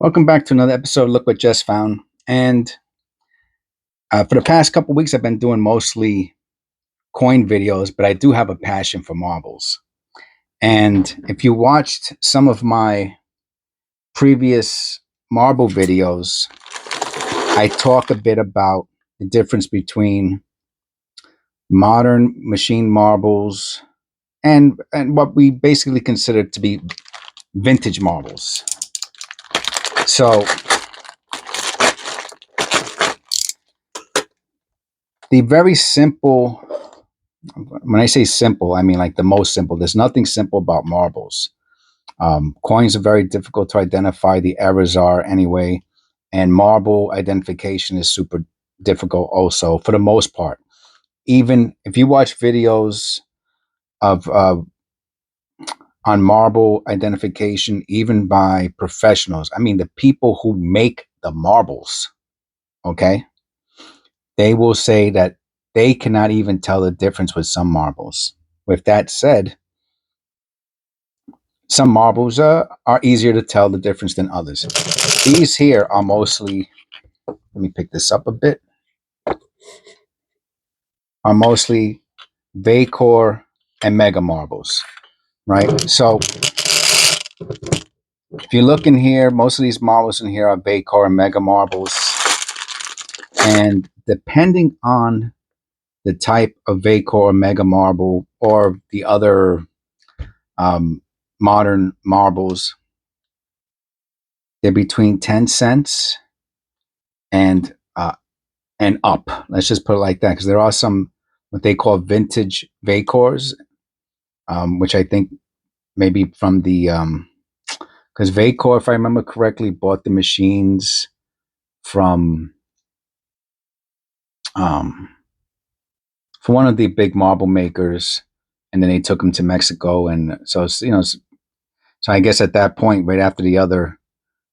Welcome back to another episode. Look what just found. And for the past couple weeks, I've been doing mostly coin videos, but I do have a passion for marbles. And if you watched some of my previous marble videos, I talk a bit about the difference between modern machine marbles and what we basically consider to be vintage marbles. So the very simple, when I say simple, I mean like the most simple. There's nothing simple about marbles. Coins are very difficult to identify. The errors are anyway, and marble identification is super difficult also for the most part. Even if you watch videos of on marble identification, even by professionals, I mean the people who make the marbles, okay, they will say that they cannot even tell the difference with some marbles. With that said, some marbles are easier to tell the difference than others. These here are mostly, let me pick this up a bit, are mostly Vacor and Mega marbles, right? So if you look in here, most of these marbles in here are Vacor and Mega marbles. And depending on the type of Vacor or Mega marble or the other modern marbles, they're between 10 cents and up. Let's just put it like that, because there are some what they call vintage Vacors, which I think maybe from the because Vacor, if I remember correctly, bought the machines from um, one of the big marble makers, and then they took them to Mexico, and so so I guess at that point, right after the other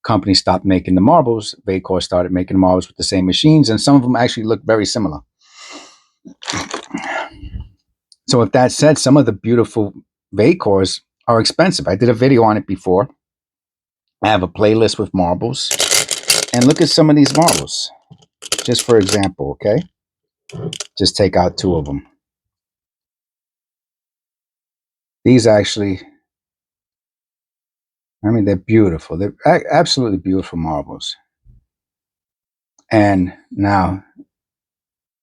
company stopped making the marbles, Vacor started making the marbles with the same machines, and some of them actually look very similar. So with that said, some of the beautiful Vacors are expensive. I did a video on it before. I have a playlist with marbles. And look at some of these marbles. Just for example, okay? Just take out two of them. These actually, I mean, they're beautiful. They're absolutely beautiful marbles. And now,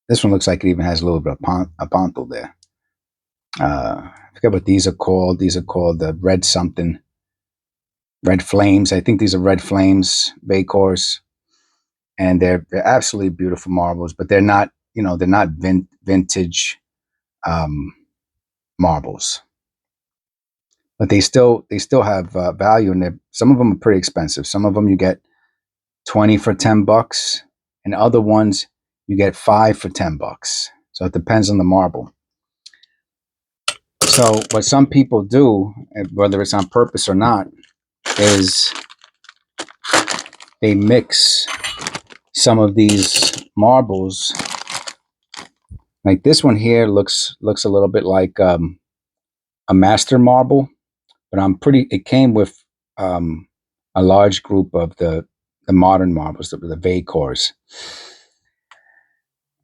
this one looks like it even has a little bit of ponto there. I forget what these are called. These are called the red something. Red Flames. I think these are Red Flames Vacors. And they're absolutely beautiful marbles, but they're not, they're not vintage marbles. But they still have value, and some of them are pretty expensive. Some of them you get 20 for $10, and other ones you get 5 for $10. So it depends on the marble. So what some people do, whether it's on purpose or not, is they mix some of these marbles. Like this one here looks a little bit like a master marble, but it came with a large group of the modern marbles, the Vacors,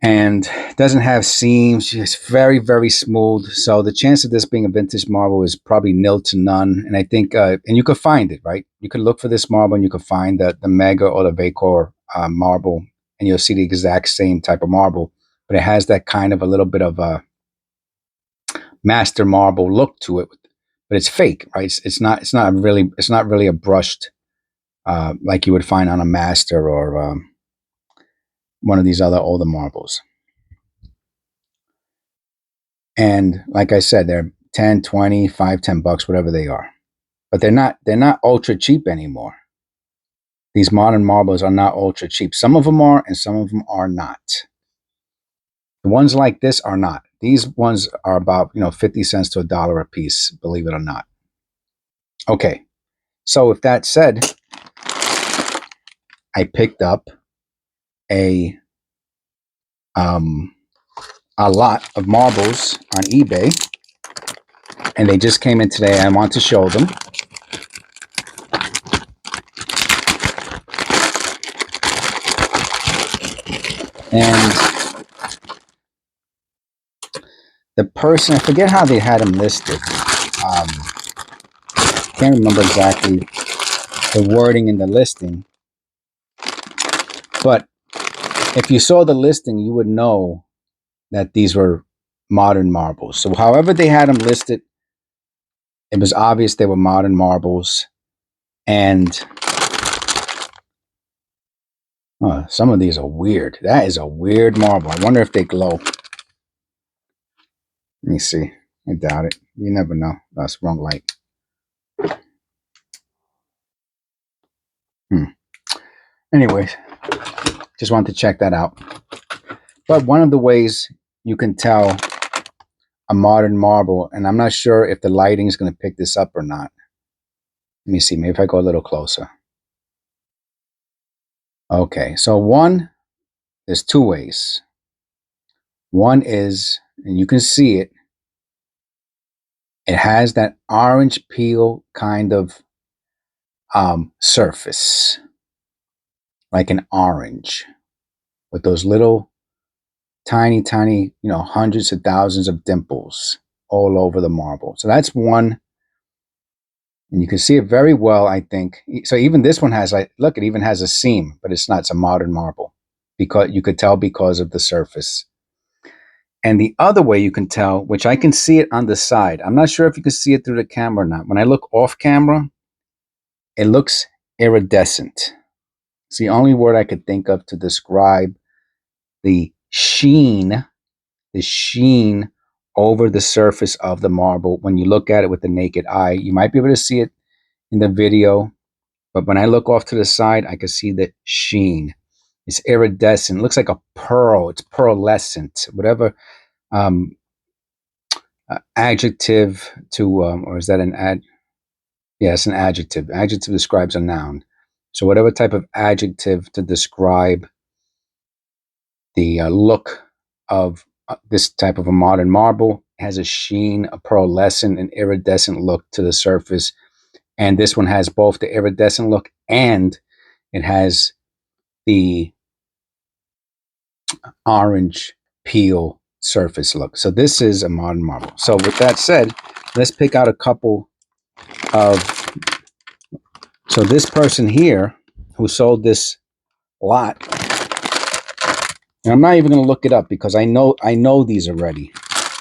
and it doesn't have seams. It's very, very smooth. So the chance of this being a vintage marble is probably nil to none. And I think, and you could find it, right? You could look for this marble and you could find the Mega or the Vacor marble, and you'll see the exact same type of marble, but it has that kind of a little bit of a master marble look to it, but it's fake, right? It's not really a brushed like you would find on a master or one of these other older marbles. And like I said, they're 10, 20, 5, $10, whatever they are. But they're not ultra cheap anymore. These modern marbles are not ultra cheap. Some of them are, and some of them are not. The ones like this are not. These ones are about 50 cents to $1 a piece, believe it or not. Okay. So with that said, I picked up a lot of marbles on eBay, and they just came in today. I want to show them. And the person, I forget how they had him listed. Can't remember exactly the wording in the listing, but if you saw the listing, you would know that these were modern marbles. So however they had them listed, it was obvious they were modern marbles. And some of these are weird. That is a weird marble. I wonder if they glow. Let me see. I doubt it. You never know. That's wrong light. Anyways, just wanted to check that out. But one of the ways you can tell a modern marble, and I'm not sure if the lighting is going to pick this up or not. Let me see. Maybe if I go a little closer. Okay, so there's two ways. One is, and you can see it, it has that orange peel kind of surface, like an orange, with those little tiny, hundreds of thousands of dimples all over the marble. So that's one. And you can see it very well, I think. So even this one has, like, look, it even has a seam, but it's not. It's a modern marble, because you could tell because of the surface. And the other way you can tell, which I can see it on the side, I'm not sure if you can see it through the camera or not. When I look off camera, it looks iridescent. It's the only word I could think of to describe the sheen over the surface of the marble. When you look at it with the naked eye, you might be able to see it in the video, but when I look off to the side, I can see the sheen. It's iridescent. It looks like a pearl. It's pearlescent. Whatever adjective to, or is that an ad? Yeah, it's an adjective. Adjective describes a noun. So whatever type of adjective to describe the look of this type of a modern marble, has a sheen, a pearlescent, and iridescent look to the surface. And this one has both the iridescent look and it has the orange peel surface look. So this is a modern marble. So with that said, let's pick out a couple of. So this person here who sold this lot, and I'm not even going to look it up because I know these already.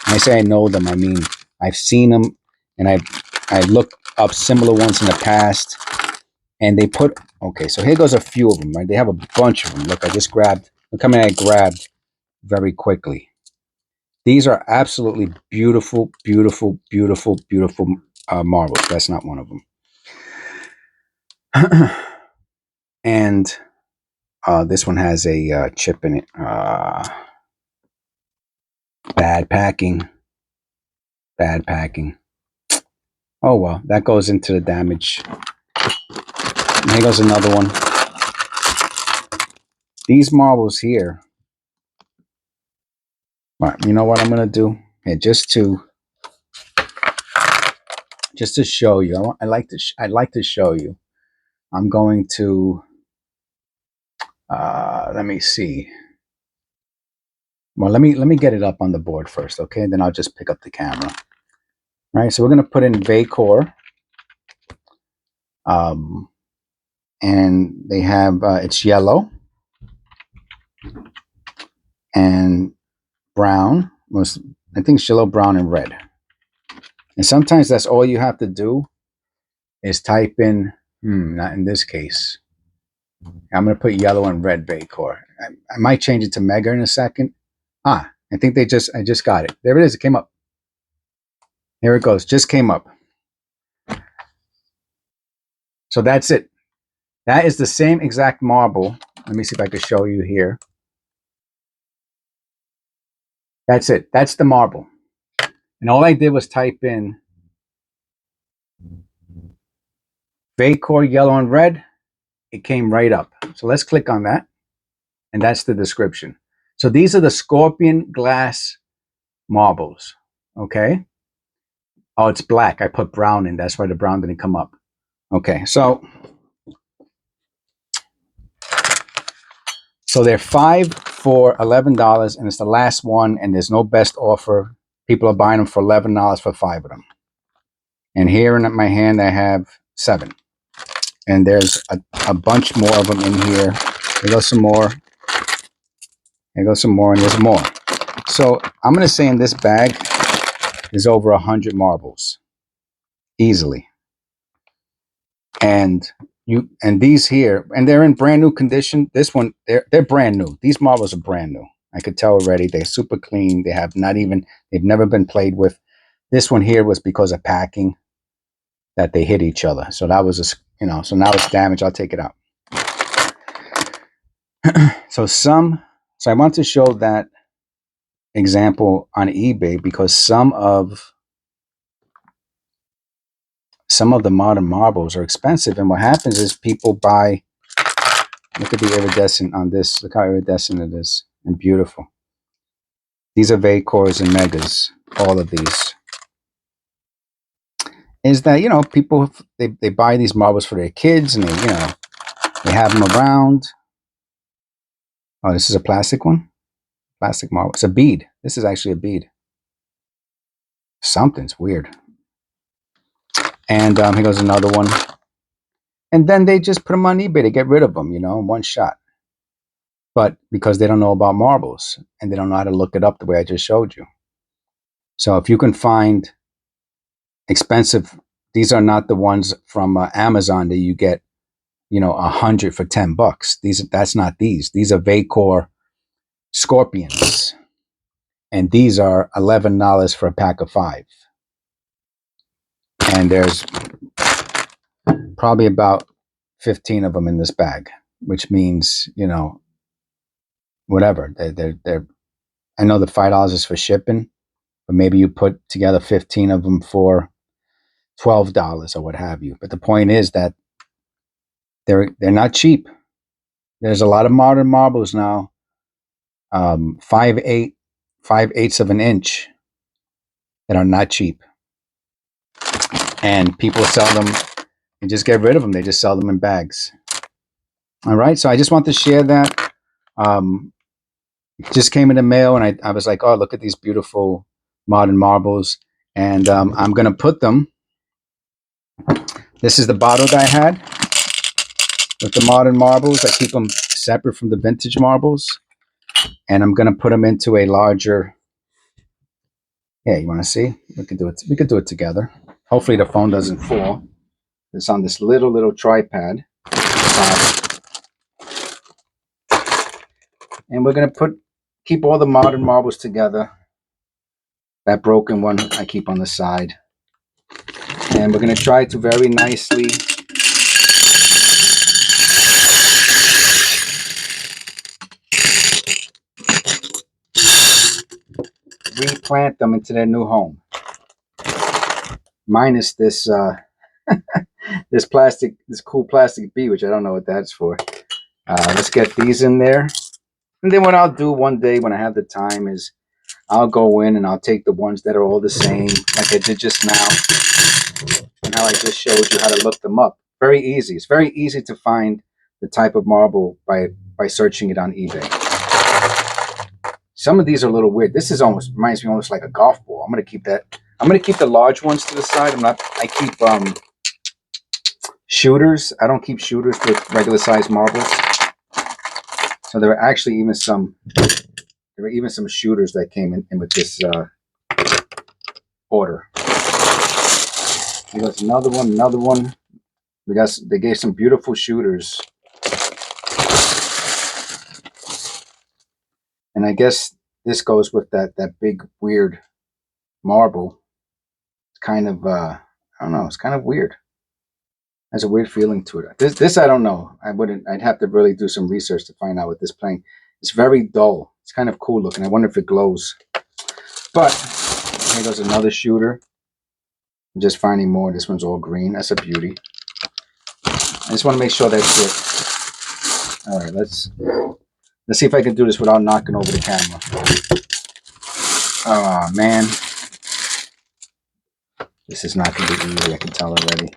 When I say I know them, I mean I've seen them, and I've looked up similar ones in the past. And they put, okay, so here goes a few of them, right? They have a bunch of them. Look, I just grabbed. Look how many I grabbed very quickly. These are absolutely beautiful, beautiful, beautiful, beautiful marbles. That's not one of them. And this one has a chip in it. Bad packing. Bad packing. Oh, well, that goes into the damage. And here goes another one. These marbles here. All right, you know what I'm going to do? Here, just to show you. I'd like to show you. I'm going to, let me see. Well, let me get it up on the board first, okay? Then I'll just pick up the camera. All right, so we're going to put in Vacor. And they have, it's yellow and brown. I think it's yellow, brown, and red. And sometimes that's all you have to do is type in, not in this case. I'm going to put yellow and red Vacor. I might change it to Mega in a second. I think I just got it. There it is. It came up. Here it goes. Just came up. So that's it. That is the same exact marble. Let me see if I can show you here. That's it. That's the marble. And all I did was type in Vacor yellow and red. It came right up. So let's click on that. And that's the description. So these are the Scorpion glass marbles. Okay. Oh, it's black. I put brown in. That's why the brown didn't come up. Okay. So they're 5'4" for $11, and it's the last one, and there's no best offer. People are buying them for $11 for 5 of them. And here in my hand, I have 7. And there's a bunch more of them in here. There goes some more. There goes some more, and there's more. So I'm going to say in this bag is over 100 marbles, easily. And these here, and they're in brand new condition. This one, they're brand new. These marbles are brand new. I could tell already. They're super clean. They've never been played with. This one here was because of packing that they hit each other. So that was so now it's damaged. I'll take it out. So I want to show that example on eBay because some of the modern marbles are expensive, and what happens is people buy. Look at the iridescent on this. Look how iridescent it is and beautiful. These are Vacors and Megas. All of these. Is that people they buy these marbles for their kids, and they have them around. Oh, this is a plastic one. Plastic marble. It's a bead. This is actually a bead. Something's weird. And here goes another one. And then they just put them on eBay to get rid of them, in one shot. But because they don't know about marbles and they don't know how to look it up the way I just showed you. So if you can find expensive, these are not the ones from Amazon that you get, 100 for $10. That's not these. These are Vacor Scorpions. And these are $11 for a pack of 5. And there's probably about 15 of them in this bag, which means, whatever. They're I know the $5 is for shipping, but maybe you put together 15 of them for $12 or what have you. But the point is that they're not cheap. There's a lot of modern marbles now, 5/8 of an inch, that are not cheap. And people sell them and just get rid of them. They just sell them in bags. All right. So I just want to share that. It just came in the mail, and I was like, oh, look at these beautiful modern marbles. And I'm going to put them. This is the bottle that I had with the modern marbles. I keep them separate from the vintage marbles. And I'm going to put them into a larger. Yeah, you want to see? We could do it. We could do it together. Hopefully the phone doesn't fall. It's on this little tripod. And we're going to keep all the modern marbles together. That broken one I keep on the side. And we're going to try to very nicely replant them into their new home. Minus this this cool plastic bee, which I don't know what that's for. Let's get these in there. And then what I'll do one day when I have the time is I'll go in and I'll take the ones that are all the same, like I did just now, and how I just showed you how to look them up. Very easy. It's very easy to find the type of marble by searching it on eBay. Some of these are a little weird. This reminds me almost like a golf ball. I'm gonna keep that. I'm gonna keep the large ones to the side. I keep shooters. I don't keep shooters with regular size marbles. So there are actually even some shooters that came in with this order. Here's another one. They gave some beautiful shooters. And I guess this goes with that big weird marble. It's kind of I don't know, it's kind of weird. Has a weird feeling to it. This I don't know. I'd have to really do some research to find out what this playing. It's very dull. It's kind of cool looking. I wonder if it glows. But here goes another shooter. I'm just finding more. This one's all green. That's a beauty. I just want to make sure that's it. All right, let's see if I can do this without knocking over the camera. Oh man, this is not going to be easy. I can tell already.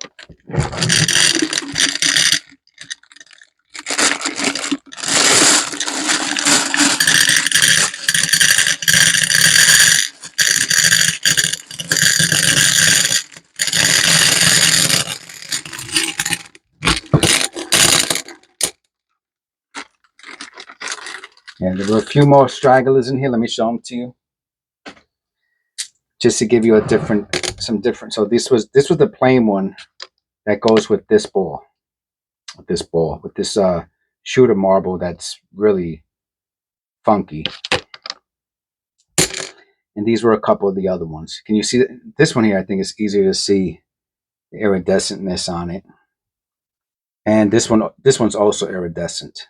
Yeah, there were a few more stragglers in here. Let me show them to you, just to give you some different. So this was the plain one that goes with this ball, with this shooter marble that's really funky. And these were a couple of the other ones. Can you see this one here? I think it's easier to see the iridescentness on it. And this one's also iridescent,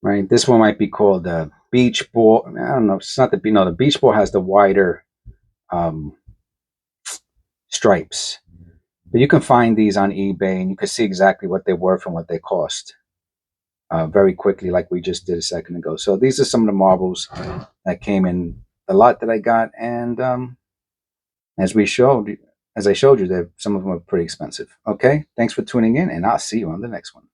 right? This one might be called the beach ball. I don't know. It's not the beach ball has the wider um, stripes. But you can find these on eBay, and you can see exactly what they're worth and what they cost very quickly, like we just did a second ago. So these are some of the marbles that came in the lot that I got, and as I showed you, some of them are pretty expensive. Okay, thanks for tuning in, and I'll see you on the next one.